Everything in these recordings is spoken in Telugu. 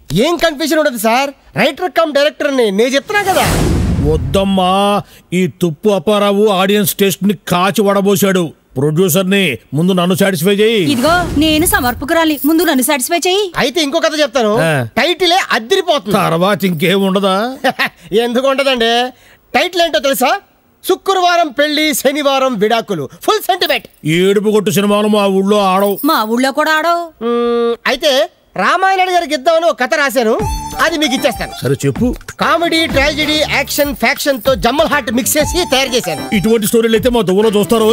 ఏం కన్ఫ్యూజన్ ఉండదు సార్, రైటర్ కమ్ డైరెక్టర్ ని నేను చెప్తున్నా కదా. వద్దమ్మా, ఈ తుప్పు అప్పారావు ఆడియన్స్ టేస్ట్ ని కాచి వడబోసాడు. ప్రొడ్యూసర్ ని ముందు నన్ను సాటిస్ఫై చేయి. ఇదిగో నేను సమర్పకురాలి, ముందు నన్ను సాటిస్ఫై చేయి. అయితే ఇంకో కథ చెప్తాను, టైటిలే అద్దరిపోతుంది. తర్వాత ఇంకేం ఉండదా? ఎందుకు ఉండదండి, టైటిల్ ఏంటో తెలుసా? శుక్రవారం పెళ్లి, శనివారం విడాకులు. Full sentiment. ఏడుపు కొట్టు సినిమాలు మా ఊళ్ళో ఆడవు. మా ఊళ్ళో కూడా ఆడవు. అయితే రామాయణ గారికి ఇద్దామని ఒక కథ రాశాను, అది మీకు ఇచ్చేస్తాను. సరే చెప్పు. కామెడీ, ట్రాజెడీ, యాక్షన్, ఫ్యాక్షన్ తో జమ్మల్ హార్ట్ మిక్స్ చేసి తయారు చేశాను. ఇటువంటి స్టోరీలు అయితే మా దువ్వలో చూస్తారు.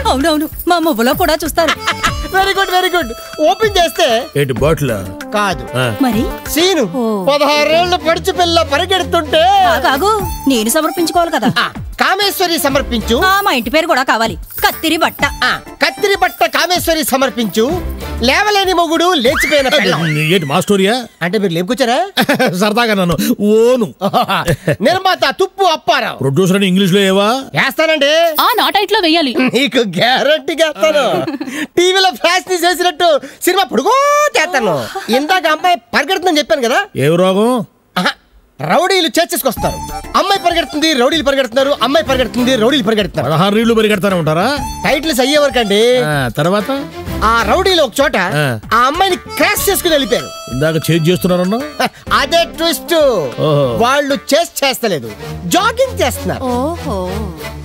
అవునవును, మా మువ్వలో కూడా చూస్తారు. Very good very good. Open చేస్తే ఏంటి బాటిల్ కాదు, మరి సీను 16 ఏళ్ల పడిచి పిల్ల పరిగెడుతుంటే కాగు నేను సమర్పించుకోవాలి కదా. కామేశ్వరి సమర్పించు. మా ఇంటి పేరు కూడా కావాలి, కత్తిరి బట్ట. కత్తిరి బట్ట కామేశ్వరి సమర్పించు. లేవలేని మొగుడు, లేచిపోయిన పిల్ల. ఏంటి మా స్టోరీయా? అంటే మీరు లేపుకొచ్చారా? సరదాగా నన్ను ఓను. నిర్మాత తుప్పు అప్పారావు. ప్రొడ్యూసర్ అని ఇంగ్లీష్ లో ఏవా వేస్తానండి, నా టైట్ లో వేయాలి. నీకు గ్యారంటీగా వేస్తాను. టీవీలో ఫ్లాష్ ని చేసినట్టు సినిమా పొడుగో చేస్తాను. ఇందాక అమ్మాయి పరిగెడుతుందని చెప్పాను కదా. ఏ రోగం? రౌడీలు చేర్చేసుకొస్తారు. అమ్మాయి పరిగెడుతుంది, రౌడీలు పరిగెడుతున్నారు. అమ్మాయి పరిగెడుతుంది, రౌడీలు పరిగెడుతున్నారు. 16 రీళ్లు పరిగెడతానే ఉంటారా? టైటిల్స్ అయ్యే వరకు అండి. తర్వాత ఆ రౌడీలు ఒక చోట ఆ అమ్మాయిని క్రాష్ చేసుకుని వెళ్ళిపోయారు. ఇందాక చేంజ్ చేస్తున్నారన్నా? అదే ట్విస్ట్. వాళ్ళు చేస్తలేదు, జాగింగ్ చేస్తున్నారు.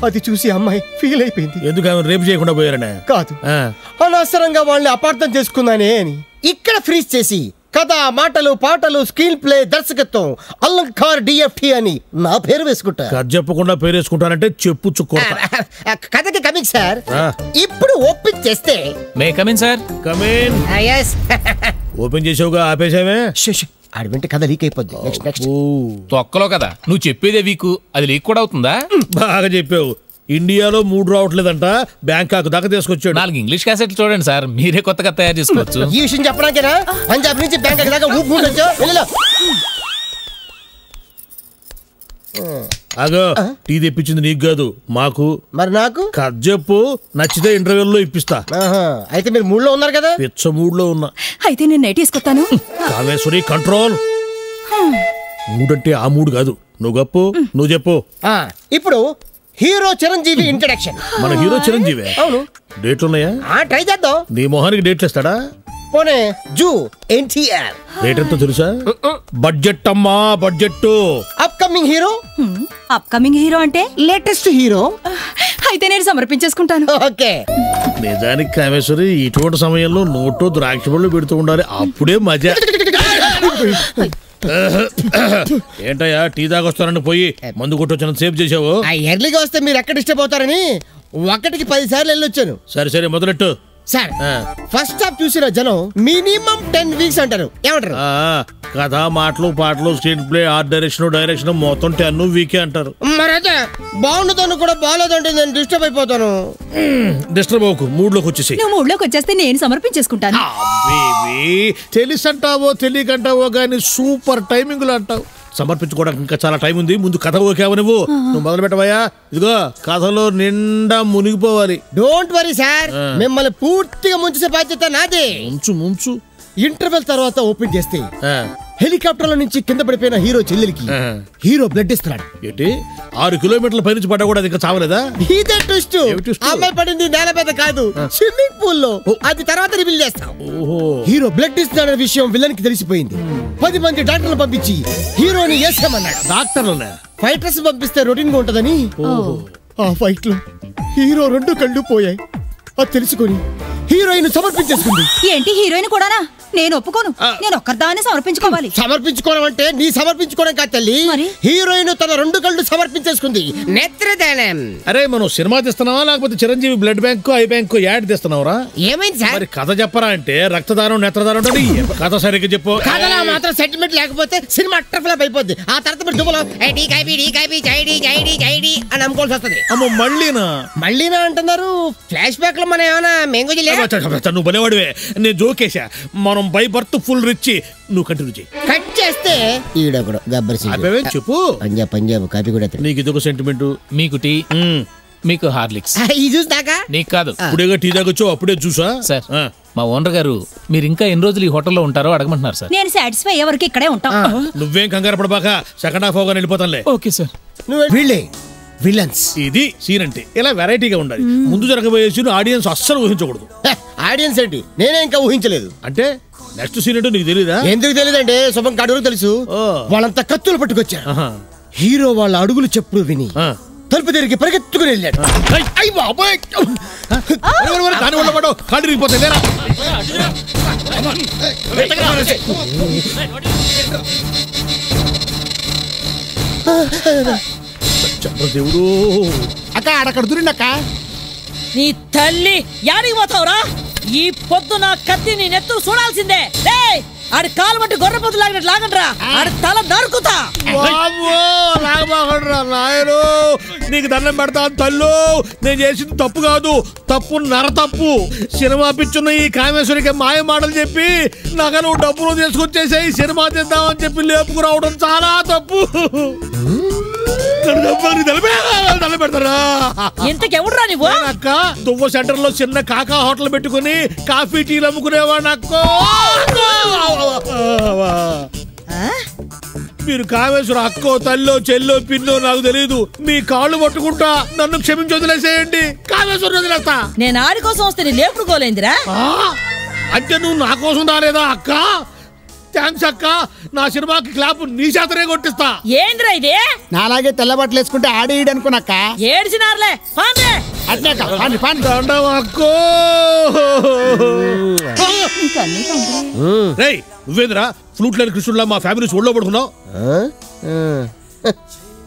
అది చూసి అమ్మాయి ఫీల్ అయిపోయింది. ఎందుకు ఆమె రేపు చేయకుండా పోయారనే? కాదు, అనవసరంగా వాళ్ళని అపార్థం చేసుకున్నానే అని ఇక్కడ ఫ్రీజ్ చేసి కథ, మాటలు, పాటలు, స్క్రీన్ ప్లే, దర్శకత్వం అలంకార్ డిఎఫ్టి అని నా పేరు వేసుకుంటా. కథ చెప్పకుండా పేరు వేసుకుంటానంటే చెప్పు చుక్కో. కథకి కమింగ్ సార్. ఇప్పుడు ఓపెన్ చేస్తే may come in sir. Come in. Open చేసావుగా, ఆపేసావే. అడివింటే కథ లీక్ అయిపోద్ది. Next next. తొక్కలో కదా నువ్వు చెప్పేదే వీకు, అది లీక్ కూడా అవుతుందా? బాగా చెప్పావు. ఇండియాలో 3 రావట్లేదంట, బ్యాంకాక్ దాకా తీసుకొచ్చాడు. 4 ఇంగ్లీష్ క్యాసెట్లు చూడండి సార్, మీరే కొత్తగా తయారు చేసుకోవచ్చు. ఈ విషయం చెప్పడానికేనా పంజాబ్ నుంచి బ్యాంకాక్ దాకా ఊపుకుంటూ అగో టీ తెప్పించింది నీకు కాదు, మాకు. మరి నాకు కథ చెప్పు, నచ్చితే ఇంటర్వ్యూలో ఇప్పిస్తా. అయితే మీరు మూడ్లో ఉన్నారు కదా? పిచ్చ మూడ్లో ఉన్నా. అయితే నేను నైట్ తీసుకొస్తాను. కామేశ్వరి కంట్రోల్. మూడంటే ఆ మూడు కాదు, నువ్వు గప్పు, నువ్వు చెప్పు. ఇప్పుడు హీరో చిరంజీవి ఇంట్రడక్షన్. మన హీరో చిరంజీవి? అవును. డేట్లు ఉన్నాయా? ట్రై చేద్దాం. నీ మొహానికి డేట్లు ఇస్తాడా? పోనే జూ ఎన్టీఆర్. రేట్ ఎంతో తెలుసా? బడ్జెట్ అమ్మా, budget. Upcoming hero. Upcoming hero అంటే లేటెస్ట్ హీరో. అయితే నేను సమర్పించేసుకుంటాను. ఓకే. నిజానికి కామేశ్వరి ఇటువంటి సమయంలో నోటు ద్రాక్ష పళ్ళు పెడుతూ ఉండాలి, అప్పుడే మజా. ఏంటయ్యా టీ దాకొస్తానని పోయి మందు కొట్టొచ్చిన సేవ్ చేసావు? ఎర్లీగా వస్తే మీరు ఎక్కడ డిస్టర్బ్ అవుతారని 1కి 10 సార్లు వెళ్ళొచ్చాను. సరే మొదలెట్టు సార్. ఫస్ట్ హాఫ్ చూసిన జనం మినిమం 10 వీక్స్ అంటారు, ఏమంటారు? కథ, మాటలు, పాటలు, స్క్రీన్ ప్లే, ఆర్ట్ డైరెక్షన్ మొత్తం 10 వీకే అంటారు. మరైతే బాగుండదు కూడా బాగాలేదంటే నేను డిస్టర్బ్ అయిపోతాను. డిస్టర్బ్ అవ్వకు, మూడ్లోకి వచ్చేసి. నువ్వు మూడ్లోకి వచ్చేస్తే నేను సమర్పించేసుకుంటాను. తెలిసంటావో తెలియకంటావో గానీ సూపర్ టైమింగ్ లో అంటావు. సమర్పించుకోవడానికి ఇంకా చాలా టైం ఉంది, ముందు కథ ఓకేవా? నువ్వు మొదలు పెట్టవయ్యా. ఇదిగో కథలో నిండా మునిగిపోవాలి. డోంట్ వరీ సార్, మిమ్మల్ని పూర్తిగా ముంచే బాధ్యత నాదే. ముంచు. ఇంటర్వెల్ తర్వాత ఓపెన్ చేస్తే హెలికాప్టర్ లో నుంచి కింద పడిపోయిన హీరో చెల్లెలికి హీరో బ్లడ్ ఇస్తున్నాడు. ఏంటి 6 కిలోమీటర్ల పై నుంచి పడ్డా కూడా అది ఇంకా చావలేదా? ఇదే ట్విస్ట్. అమ్మాయి పడింది నేల మీద కాదు, స్విమ్మింగ్ పూల్ లో. అది తర్వాత రివీల్ చేస్తాం. హీరో బ్లడ్ ఇస్తున్నాడనే విషయం విలన్ కి తెలిసిపోయింది. 10 మంది డాక్టర్లు పంపించి హీరోని వేసామన్నాడు. డాక్టర్లనే ఫైటర్స్ పంపిస్తే రొటీన్ గా ఉంటదని. ఆ ఫైట్ లో హీరో 2 కళ్ళు పోయాయి. అది తెలుసుకొని హీరోయిన్ సమర్పించేసుకుంది. ఏంటి హీరోయిన్ కూడానా? నేను ఒప్పుకోను. నేను ఒక్కదాన్ని సమర్పించుకోవాలి. సమర్పించుకోవడం అంటే నీ సమర్పించుకోవడం కాదు తల్లి, హీరోయిన్ తన 2 కళ్ళు సమర్పించేసుకుంది. నేత్రదానం. అరే మనం సినిమా తీస్తున్నావా లేకపోతే Chiranjeevi blood bank, eye bank ad తీస్తున్నావురా? ఏమైంది సార్? మరి కథ చెప్పరా అంటే రక్తదానం, నేత్రదానం. కథ సరిగ్గా చెప్పు. కథలా మాత్రం సెంటిమెంట్ లేకపోతే సినిమా అట్టర్ ఫ్లాప్ అయిపోద్ది. ఆ తర్వాత మీరు దుబ్బలో అని అమ్ముకోవాల్సి వస్తుంది. అమ్మ మళ్ళీనా అంటున్నారు. ఫ్లాష్ బ్యాక్ లో మనం ఏమైనా మెంగోజీ లేదా? నువ్వు బనేవాడివే, నేను జోకేశా. మనం బై బర్త్ ఫుల్ రిచ్. నువ్వు కంటిన్యూ చేయి. కట్ చేస్తే ఈడొకడు గబ్బర్ సింగ్ చెప్పు. పంజాబ్ కాపీ కూడా. నీకు ఇదొక సెంటిమెంట్. మీకు టీ. మీకు హార్లిక్స్. ఈ జ్యూస్ దాకా నీకు కాదు. ఇప్పుడేగా టీ తాగొచ్చు, అప్పుడే చూసా సార్. మా ఓనర్ గారు మీరు ఇంకా ఎన్ని రోజులు ఈ హోటల్లో ఉంటారో అడగమంటున్నారు సార్. నేను సాటిస్ఫై అయ్యే వరకు ఇక్కడే ఉంటాం. నువ్వేం కంగారు పడబాక, సెకండ్ హాఫ్ అవగానే వెళ్ళిపోతానులే. Okay sir. వీళ్ళే విలన్స్. ఇది సీన్ అంటే ఇలా వెరైటీగా ఉండాలి. ముందు జరగబోయే సీన్ ఆడియన్స్ అస్సలు ఊహించకూడదు. ఆడియన్స్ ఏంటి, నేనే ఇంకా ఊహించలేదు. అంటే నెక్స్ట్ సీన్ ఏంటో నీకు తెలీదా? ఎందుకు తెలియదంటే శుభం కాడు తెలుసు. వాళ్ళంతా కత్తులు పట్టుకొచ్చారు. హీరో వాళ్ళ అడుగులు చెప్పుడు విని తలుపు తిరిగి పరిగెత్తుకుని వెళ్ళాడు. కాళ్ళు రిగిపోతాయి. చంద్రదేవుడు అక్క అక్కడ దూరిండక్క. నీ తల్లి యాడికి పోతావురా? ఈ పొద్దు నా కత్తి నీ నెత్తులు చూడాల్సిందే. ఆడి కాలు బట్టి గొర్రె పొద్దు లాగినట్టు లాగండ్రా, ఆడి తల నరుకుతా. నాయను నీకు దండం పెడతాను తల్లు. నేను చేసింది తప్పు కాదు, తప్పు నర తప్పు. సినిమా పిచ్చున్న ఈ కామేశ్వరికి మాయ మాటలు చెప్పి నగలు డబ్బులు తీసుకొచ్చేసాయి, సినిమా తీద్దామని చెప్పి లేపుకురావడం చాలా తప్పు. ఇంతకెవడ్రా నువ్వు? అక్క దువ్వ సెంటర్ లో చిన్న కాకా హోటల్ పెట్టుకుని కాఫీ టీలు అమ్ముకునేవాడు అక్క. మీరు కామేశ్వర అక్కో తల్లో చెల్లో పిన్నో నాకు తెలియదు. మీ కాళ్ళు పట్టుకుంటా, నన్ను క్షమించి వదిలేసేయండి. కామేశ్వర వదిలేస్తా. నేను ఆడి కోసం వస్తే నీ లేపుకోలేందిరా? అంటే నువ్వు నా కోసం రాలేదా అక్క? థ్యాంక్స్ అక్క. నా సినిమాకి క్లాప్ నీ చేతనే కొట్టిస్తా. ఏంద్రా ఇది? నాలాగే తెల్ల బట్టలు వేసుకుంటే ఆడేయడు అనుకున్నాక ఏడ్చినారులే. దండం అక్కో. రేయ్ నువ్వేంద్రా ఫ్లూట్ లేని కృష్ణుడిలా మా ఫ్యామిలీ ఒళ్ళో పడుకున్నావు?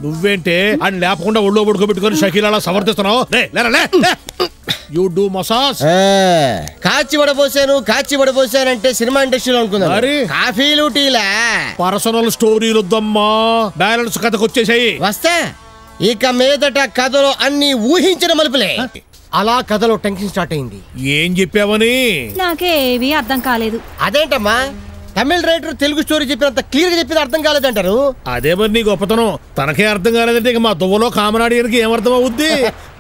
నువ్వేంటే అని లేపకుండా ఒళ్ళో పడుకోబెట్టుకొని షకీలా సమర్థిస్తున్నావు? You do massage. కాచి వడపోసానంటే సినిమా ఇండస్ట్రీలో అనుకున్నా. కాఫీలు టీలా పర్సనల్ స్టోరీలు వద్దమ్మా, బ్యాలెన్స్ కథకు వచ్చేసాయి. వస్తా. ఇక మీదట కథలో అన్ని ఊహించిన మలుపులే. అలా కథలో టెన్షన్ స్టార్ట్ అయింది. ఏం చెప్పావని నాకేవి అర్థం కాలేదు. అదేంటమ్మా, తమిళ రైటర్ తెలుగు స్టోరీ చెప్పినంత క్లియర్ గా చెప్పింది అర్థం కాలేదంటారు? అదే మరి నీ గొప్పతనం. తనకే అర్థం కాలేదంటే ఇక మా దువ్వలో కామనాడికి ఏమర్థం అవుద్ది?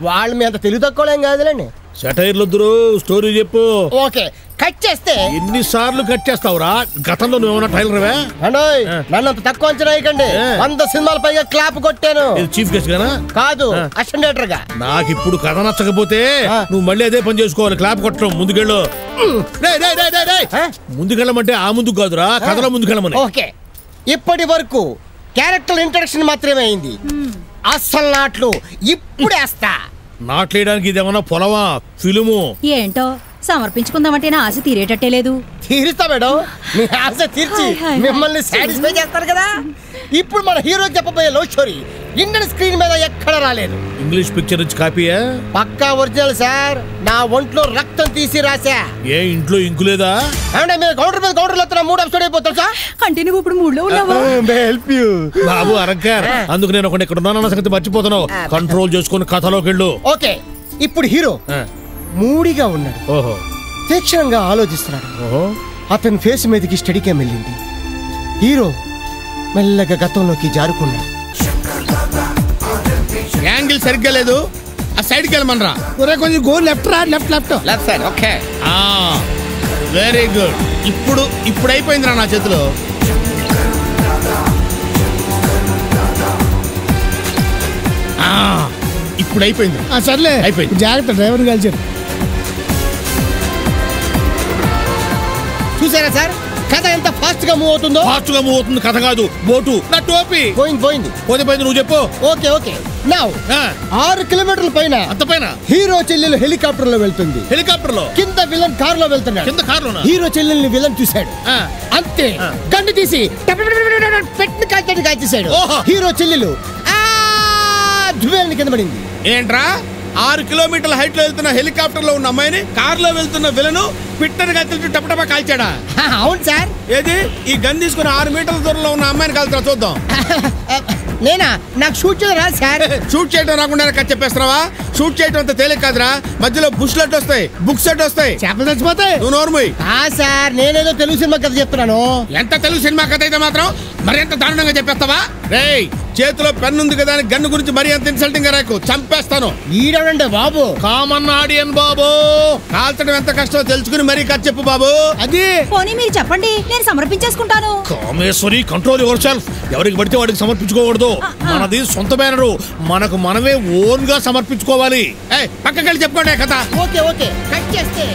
వాళ్ళు మీ అంత తెలుగు తక్కువలేం కాదులేండి. సెటైర్లొద్దురు, స్టోరీ చెప్పు. ఓకే, కట్ చేస్తే. ఎన్నిసార్లు కట్ చేస్తావురా? గతంలో నువ్వేమన్నా టైలర్వే? నన్నంత తక్కువ అంచనా వేయకండి. 100 సినిమాల పైగా క్లాప్ కొట్టాను. చీఫ్ గెస్ట్ గానా? కాదు, అసిస్టెంట్ డైరెక్టర్ గా. నాకు ఇప్పుడు కథ నచ్చకపోతే నువ్వు మళ్ళీ అదే పని చేసుకోవాలి, క్లాప్ కొట్టడం. ముందుకెళ్ళు. ముందుకెళ్ళమంటే ఆ ముందుకు కాదురా, కథలో ముందుకెళ్ళమని. ఓకే, ఇప్పటి వరకు క్యారెక్టర్ ఇంట్రడక్షన్ మాత్రమే అయింది. అస్సలు నాట్లు ఇప్పుడేస్తా. నాట్లేయడానికి ఇదేమన్నా పొలమా, ఫిల్ము? ఏంటో సమర్పించుకుందామంటే నా ఆశ తీరేటట్టే లేదు. తీరుస్తా మేడం, మీ ఆశ తీర్చి మిమ్మల్ని సాటిస్ఫై చేస్తారు కదా. ఇప్పుడు మన హీరో చెప్పబోయే లవ్ స్టోరీ ఇండియన్ స్క్రీన్ మీద ఎక్కడ రాలేదు. ఇంగ్లీష్ పిక్చర్ నుంచి కాపీయా? పక్కా ఒరిజినల్ సార్. నా ఒంట్లో రక్తం తీసి రాసా. ఏ ఇంట్లో ఇంకు లేదా? అంటే మీరు కౌంటర్ మీద కౌంటర్ లో 3 ఎపిసోడ్ అయిపోతారు సార్. అంటే నువ్వు ఇప్పుడు మూడ్లో ఉన్నావా? బాబు అరంకార్, అందుకు నేను ఒకటి ఇక్కడ ఉన్నానన్న సంగతి మర్చిపోతున్నావు. కంట్రోల్ చేసుకుని కథలోకి వెళ్ళు. ఓకే, ఇప్పుడు హీరో మూడిగా ఉన్నాడు. ఓహో, తీక్షణంగా ఆలోచిస్తున్నాడు. అతని ఫేస్ మీదకి స్టడీ క్యామ్ వెళ్ళింది. హీరో మెల్లగా గతంలోకి జారుకున్నాడు. యాంగిల్ సరిగ్గా లేదు, ఆ సైడ్కి వెళ్ళమనరా. కొంచెం గో లెఫ్ట్ రా, left side. Okay, very good. ఇప్పుడు అయిపోయిందిరా నా చేతిలో. ఇప్పుడు అయిపోయింది. సర్లే, అయిపోయింది. జాగ్రత్త, డ్రైవర్ కలిసారు. చూసారా సార్ కథ ఎంత ఫాస్ట్ గా మూవ్ అవుతుందో? ఫాస్ట్ గా మూవ్ అవుతుంది కథ కాదు, బోటు. నా టోపీ పోయింది. నువ్వు చెప్పు. ఓకే నౌ 6 కిలోమీటర్ల పైన, అంత పైన హీరో చెల్లెలు హెలికాప్టర్ లో వెళ్తుంది. హెలికాప్టర్ లో కింద విలన్ కార్ లో వెళ్తున్నాడు. కింద కార్ లోనా? హీరో చెల్లెల్ని విలన్ చూశాడు. అంతే, గన్ను తీసి పెట్టిన కాల్చేసాడు. హీరో చెల్లెలు కింద పడింది. ఏంట్రా, 6 కిలోమీటర్ల హైట్ లో వెళ్తున్న హెలికాప్టర్ లో ఉన్న అమ్మాయిని కార్ లో వెళ్తున్న విలను పిట్టని కత్తితో టపటపా కాల్చాడా? అవును సార్. ఏది ఈ గన్ తీసుకుని 6 మీటర్ల దూరంలో ఉన్న అమ్మాయిని కాల్చా చూద్దాం. నేనా? నాకు షూట్ చేయడం రాదు సార్. షూట్ చేయడం రాకుండా చెప్పేస్తున్నావా? షూట్ చేయడం అంత తేలిక కాదురా. మధ్యలో బుష్ లెట్ వస్తాయి, బుక్స్ లెట్ వస్తాయి, చేపలు చచ్చిపోతాయి. నువ్వు నోర్మోయ్. సార్ నేనేదో తెలుగు సినిమా కథ చెప్తున్నాను. ఎంత తెలుగు సినిమా కథ అయితే మాత్రం మరింత దారుణంగా చెప్పేస్తావా? రేయ్, చేతిలో పెన్ ఉంది కదా అని గన్ను గురించి మరీ అంత ఇన్సల్టింగ్ గా రాకు, చంపేస్తాను. ఈడండి బాబు. కామన్ ఆడియన్ బాబు. కాల్చడం ఎంత కష్టమో తెలుసుకుని మరీ కథ చెప్పు బాబు. అది పోనీ మీరు చెప్పండి, నేను సమర్పించేసుకుంటాను. Kameshwari, control yourself. ఎవరికి పడితే వాడికి సమర్పించుకోకూడదు. మనది సొంత బ్యానరు, మనకు మనమే ఓన్ గా సమర్పించుకోవాలి. పక్కకెళ్ళి చెప్పుకోండి కథ. ఓకే ఓకే కట్ చేస్తే